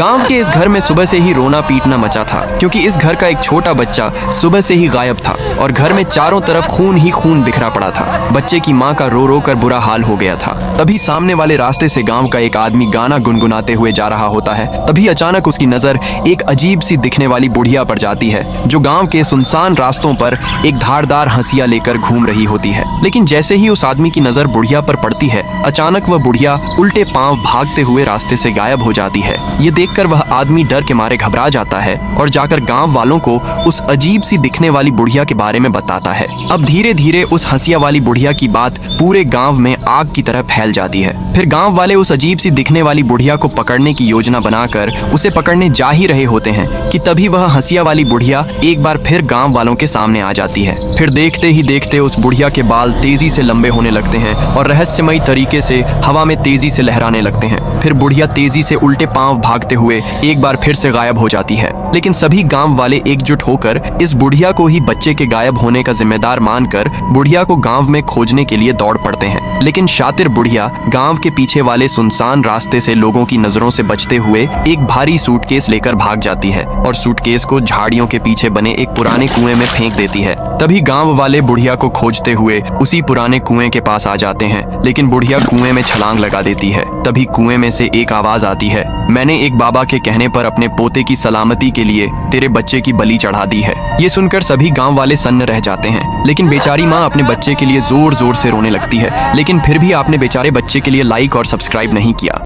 गांव के इस घर में सुबह से ही रोना पीटना मचा था, क्योंकि इस घर का एक छोटा बच्चा सुबह से ही गायब था और घर में चारों तरफ खून ही खून बिखरा पड़ा था। बच्चे की माँ का रो रो कर बुरा हाल हो गया था। तभी सामने वाले रास्ते से गांव का एक आदमी गाना गुनगुनाते हुए जा रहा होता है। तभी अचानक उसकी नजर एक अजीब सी दिखने वाली बुढ़िया पर जाती है, जो गाँव के सुनसान रास्तों पर एक धारदार हंसिया लेकर घूम रही होती है। लेकिन जैसे ही उस आदमी की नजर बुढ़िया पर पड़ती है, अचानक वह बुढ़िया उल्टे पांव भागते हुए रास्ते से गायब हो जाती है। ये देखकर वह आदमी डर के मारे घबरा जाता है और जाकर गांव वालों को उस अजीब सी दिखने वाली बुढ़िया के बारे में बताता है। अब धीरे धीरे उस हंसिया वाली बुढ़िया की बात पूरे गांव में आग की तरह फैल जाती है। फिर गांव वाले उस अजीब सी दिखने वाली बुढ़िया को पकड़ने की योजना बनाकर उसे पकड़ने जा ही रहे होते हैं कि तभी वह हंसिया वाली बुढ़िया एक बार फिर गांव वालों के सामने आ जाती है। फिर देखते ही देखते उस बुढ़िया के बाल तेजी से लंबे होने लगते हैं और रहस्यमयी तरीके से हवा में तेजी से लहराने लगते हैं। फिर बुढ़िया तेजी से उल्टे पांव भागते हुए एक बार फिर से गायब हो जाती है। लेकिन सभी गांव वाले एकजुट होकर इस बुढ़िया को ही बच्चे के गायब होने का जिम्मेदार मानकर बुढ़िया को गांव में खोजने के लिए दौड़ पड़ते हैं। लेकिन शातिर बुढ़िया गांव के पीछे वाले सुनसान रास्ते से लोगों की नजरों से बचते हुए एक भारी सूटकेस लेकर भाग जाती है और सूटकेस को झाड़ियों के पीछे बने एक पुराने कुएं में फेंक देती है। तभी गांव वाले बुढ़िया को खोजते हुए उसी पुराने कुएं के पास आ जाते हैं, लेकिन बुढ़िया कुएं में छलांग लगा देती है। तभी कुएं में से एक आवाज आती है, मैंने एक बाबा के कहने पर अपने पोते की सलामती के लिए तेरे बच्चे की बलि चढ़ा दी है। ये सुनकर सभी गांव वाले सन्न रह जाते हैं। लेकिन बेचारी माँ अपने बच्चे के लिए जोर जोर से रोने लगती है। लेकिन फिर भी आपने बेचारे बच्चे के लिए लाइक और सब्सक्राइब नहीं किया।